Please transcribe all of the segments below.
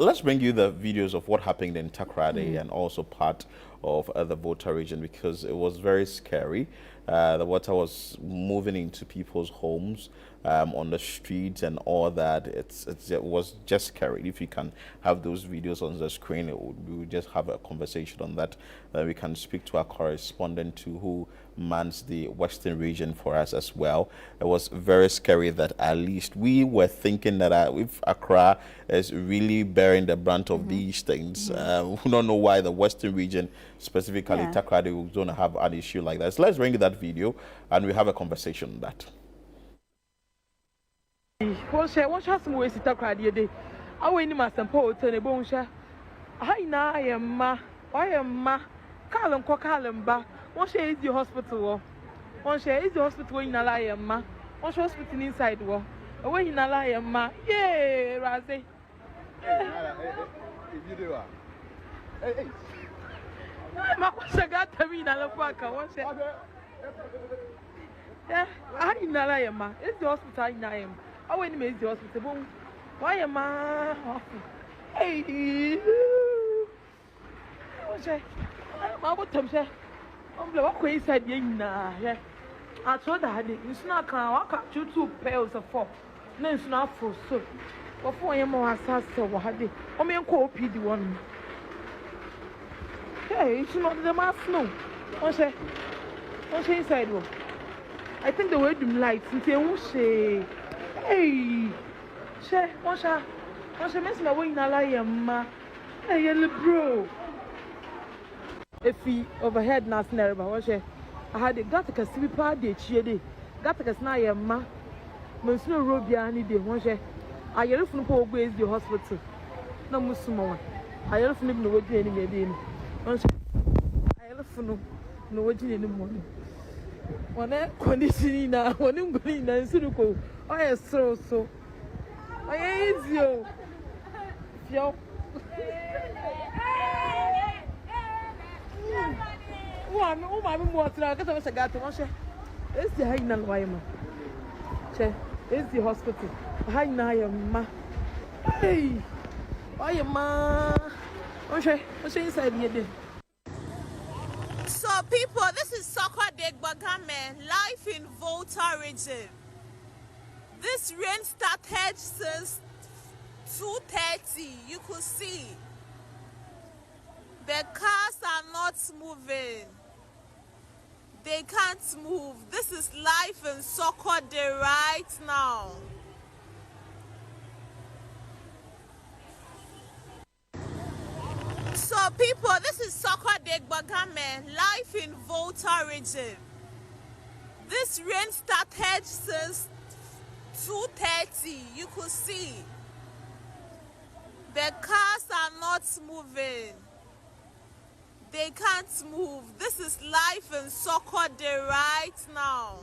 let's bring you the videos of what happened in Takoradi and also part of the Volta region, because it was very scary. The water was moving into people's homes, on the streets and all that. It was just scary. If you can have those videos on the screen, we would just have a conversation on that. We can speak to our correspondent who mans the Western region for us as well. It was very scary that at least we were thinking that if Accra is really bearing the brunt of these things, we don't know why the Western region, specifically Takoradi, was going to have an issue like that. So let's bring that video and we have a conversation on that. One shot some ways to Takoradi day. I went in my sample to the bone share. I am ma. Callum ba. One share is the hospital. One share is the hospital in a ma. One hospital inside war. Away in a ma. Yay, Razi. Hey. I got to be in a parka. One share. Yeah, I in a ma. It's the hospital in I am. I went to the hospital. Why am I? Hey. What's that? I'm about to say. I'm going to say, yeah. I told her, it's not can you 2 pails of 4. No, it's not for so. Before I am more assassin, what had they? I mean, copy the one. Hey, it's not the mask, no. What's that? What's inside? I think the word lights, and they won't say, hey, she, what's that? What's the mess? My way in a liar, ma. Hey, yellow bro. If he overhead na snare ba wo I had a got a sleep party chie got a snare ma no robia ni de wo I yellow from po go is the hospital na musuma I yellow from no wodi ani me de ni I yellow from no wodi ani mo ni one condition na one ngoni na nsuru ko o yes so o easy o yo It's the high nan wayma. It's the hospital. High na ma. Hey. Wayma. What's inside here? So people, this is Takoradi Gbagame, live in Volta region. This rain started since 2:30. You could see. The cars are not moving. They can't move. This is live in Takoradi right now. So people, this is Takoradi Gbagame, live in Volta region. This rain started since 2:30. You could see. The cars are not moving. They can't move. This is live in Takoradi right now.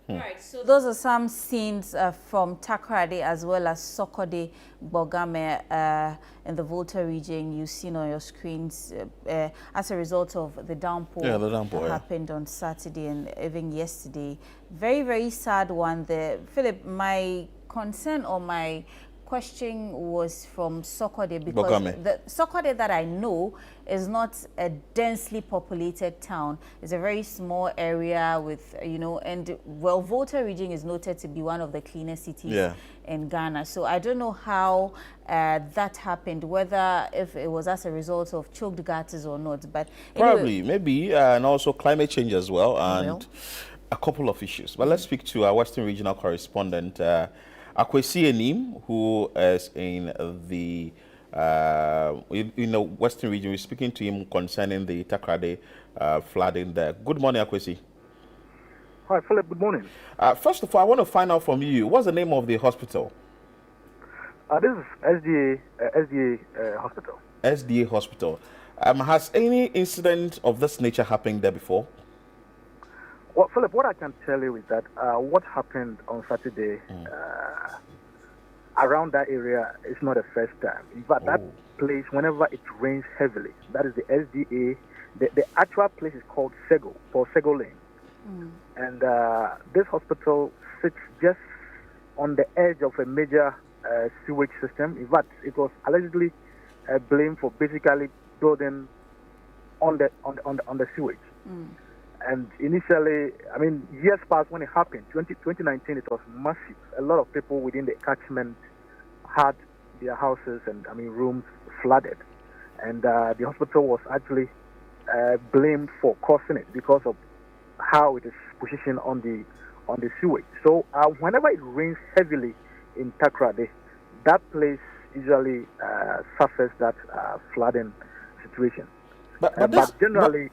Right, so those are some scenes from Takoradi as well as Takoradi Gbagame in the Volta region. You've seen on your screens as a result of the downpour, that happened on Saturday and even yesterday. Very, very sad one there. Philip, my concern or my question was from Takoradi, because the Takoradi that I know is not a densely populated town. It's a very small area with, and well, Volta region is noted to be one of the cleanest cities in Ghana. So I don't know how that happened, whether if it was as a result of choked gutters or not. But probably, maybe, and also climate change as well, and a couple of issues. But let's speak to our Western regional correspondent, Akwesi Enim, who is in the Western region. We're speaking to him concerning the Takoradi flooding there. Good morning, Akwesi. Hi, Philip. Good morning. First of all, I want to find out from you, what's the name of the hospital? This is SDA Hospital. SDA Hospital. Has any incident of this nature happened there before? Well, Philip, what I can tell you is that what happened on Saturday around that area is not the first time. But that place, whenever it rains heavily, that is the SDA, the actual place is called Sego Lane. And this hospital sits just on the edge of a major sewage system. In fact, it was allegedly blamed for basically building on the sewage. And initially, I mean, years past when it happened, 2019, it was massive. A lot of people within the catchment had their houses and, I mean, rooms flooded. And the hospital was actually blamed for causing it because of how it is positioned on the sewage. So whenever it rains heavily in Takoradi, that place usually suffers that flooding situation. But generally...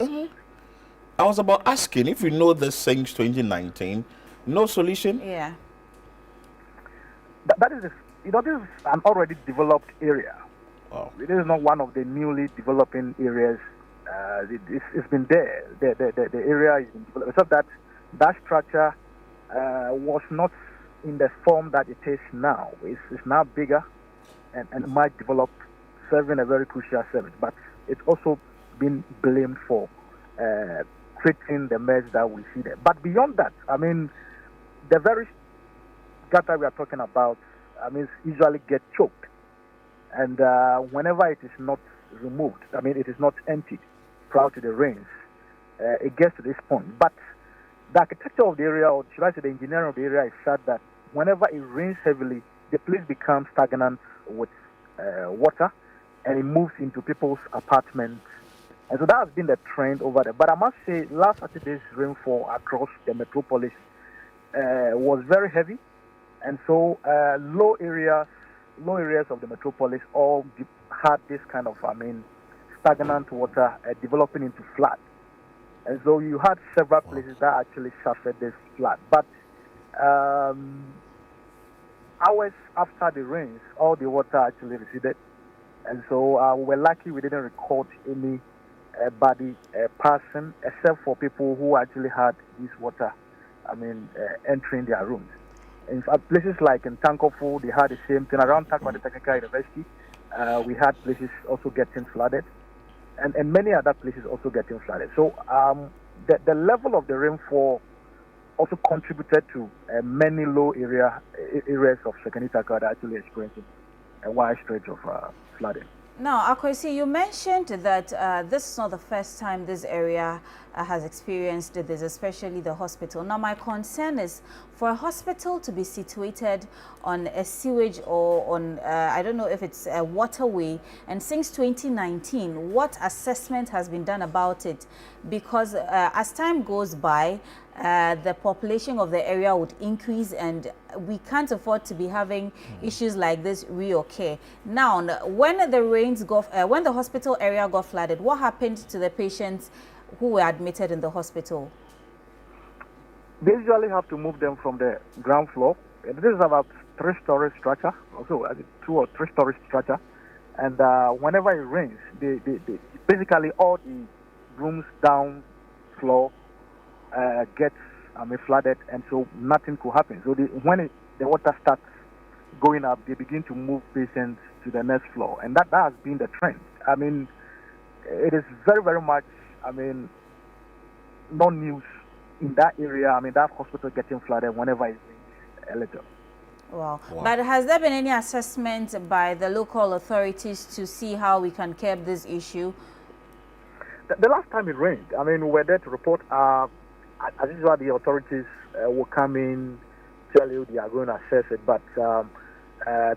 I was about asking if you know this since 2019, no solution? Yeah. That is, this is an already developed area. Wow. It is not one of the newly developing areas. It's been there. The area is been developed. Except that structure was not in the form that it is now. It's now bigger and much developed, serving a very crucial service. But it's also been blamed for creating the mess that we see there. But beyond that, I mean, the very gutter we are talking about, I mean, usually get choked. And whenever it is not removed, I mean, it is not emptied prior to the rains, it gets to this point. But the architecture of the area, or should I say the engineering of the area, is such that whenever it rains heavily, the place becomes stagnant with water, and it moves into people's apartments. And so that has been the trend over there. But I must say, last Saturday's rainfall across the metropolis was very heavy. And so low areas of the metropolis all had this kind of, I mean, stagnant water developing into flood. And so you had several places that actually suffered this flood. But hours after the rains, all the water actually receded. And so we were lucky we didn't record any body person, except for people who actually had this water, I mean, entering their rooms. In fact, places like in Tankofu, they had the same thing. Around Takoradi Technical University, we had places also getting flooded, and many other places also getting flooded. So the level of the rainfall also contributed to many low areas of Sekeni Takoradi actually experiencing a wide stretch of flooding. Now, Akwesi, you mentioned that this is not the first time this area has experienced this, especially the hospital. Now, my concern is for a hospital to be situated on a sewage or on, I don't know if it's a waterway, and since 2019, what assessment has been done about it? Because as time goes by, the population of the area would increase, and we can't afford to be having issues like this reoccur. Now, when the rains when the hospital area got flooded, what happened to the patients who were admitted in the hospital? They usually have to move them from the ground floor. This is about 3-story structure, also 2 or 3-story structure. And whenever it rains, they basically all the rooms down floor gets flooded, and so nothing could happen. So when the water starts going up, they begin to move patients to the next floor, and that has been the trend. I mean, it is very, very much, I mean, no news in that area. I mean, that hospital getting flooded whenever it rains a little. Wow. But has there been any assessment by the local authorities to see how we can curb this issue? The last time it rained, I mean, we were there to report. As usual, the authorities will come in, tell you they are going to assess it, but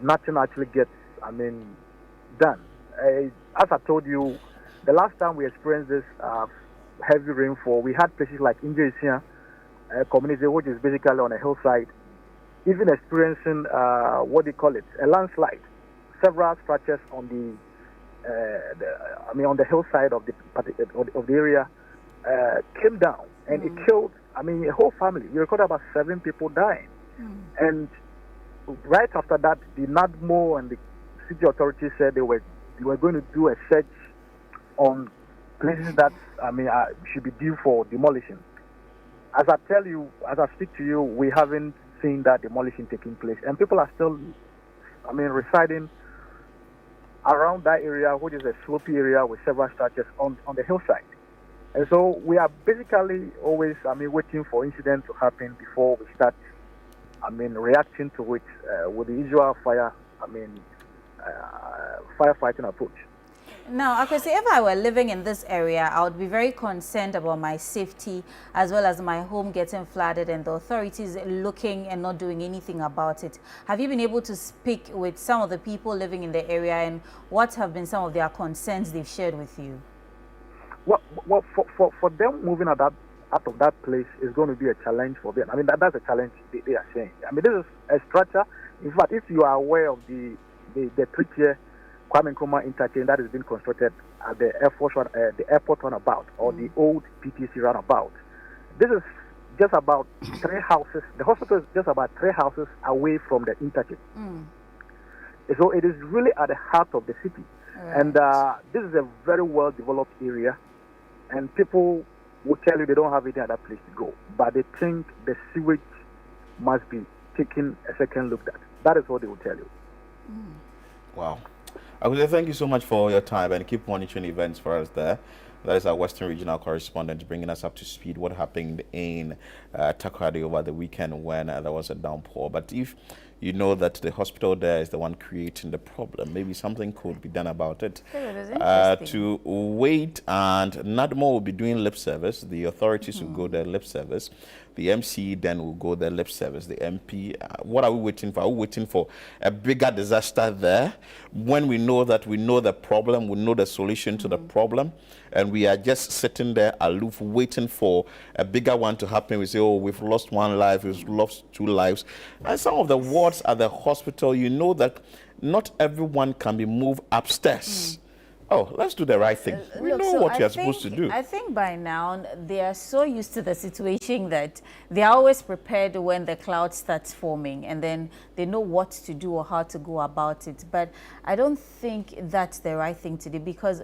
nothing actually gets, I mean, done. As I told you, the last time we experienced this heavy rainfall, we had places like Injesia community, which is basically on a hillside, even experiencing what do you call it, a landslide. Several structures on on the hillside of the area came down, and it killed, I mean, a whole family. We recorded about 7 people dying. And right after that, the NADMO and the city authorities said they were going to do a search on places that, I mean, should be due for demolition. As I tell you, as I speak to you, we haven't seen that demolition taking place, and people are still, I mean, residing around that area, which is a slopey area with several structures on the hillside. And so we are basically always, I mean, waiting for incidents to happen before we start, I mean, reacting to it with the usual fire firefighting approach. Now, I could say if I were living in this area, I would be very concerned about my safety as well as my home getting flooded and the authorities looking and not doing anything about it. Have you been able to speak with some of the people living in the area, and what have been some of their concerns they've shared with you? Well, for them moving out of that place is going to be a challenge for them. I mean, that's a challenge they are saying. I mean, this is a structure. In fact, if you are aware of the 3-tier Kwame Nkrumah interchange that has been constructed at the airport runabout, or the old PTC runabout, this is just about 3 houses. The hospital is just about 3 houses away from the interchange. So it is really at the heart of the city. Right. And this is a very well-developed area, and people will tell you they don't have any other place to go, but they think the sewage must be taken a second look at. That is what they will tell you. Wow. I would say thank you so much for your time, and keep monitoring events for us there. That is our Western Regional correspondent bringing us up to speed what happened in Takoradi over the weekend when there was a downpour. But if you know that the hospital there is the one creating the problem, maybe something could be done about it. To wait, and NADMO will be doing lip service. The authorities will go there lip service. The MC then will go there lip service. The MP, what are we waiting for? Are we waiting for a bigger disaster there when we know that we know the problem, we know the solution to the problem, and we are just sitting there aloof waiting for a bigger one to happen? We say, oh, we've lost 1 life, we've lost 2 lives. And some of the wards at the hospital, you know that not everyone can be moved upstairs. Oh, let's do the right thing. We know what you're supposed to do. I think by now they are so used to the situation that they are always prepared when the cloud starts forming, and then they know what to do or how to go about it. But I don't think that's the right thing to do, because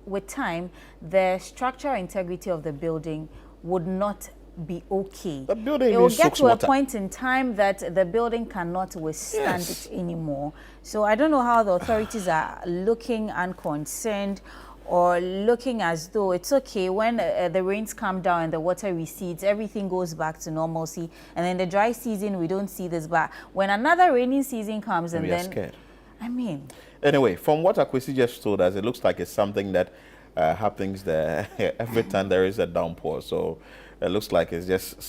with time, the structural integrity of the building would not be okay. The building it will get to a point in time that the building cannot withstand it anymore. So I don't know how the authorities are looking unconcerned, or looking as though it's okay when the rains come down and the water recedes, everything goes back to normalcy, and then the dry season we don't see this. But when another rainy season comes, and then scared. I mean, anyway, from what Akwesi just told us, it looks like it's something that happens there every time there is a downpour. So it looks like it's just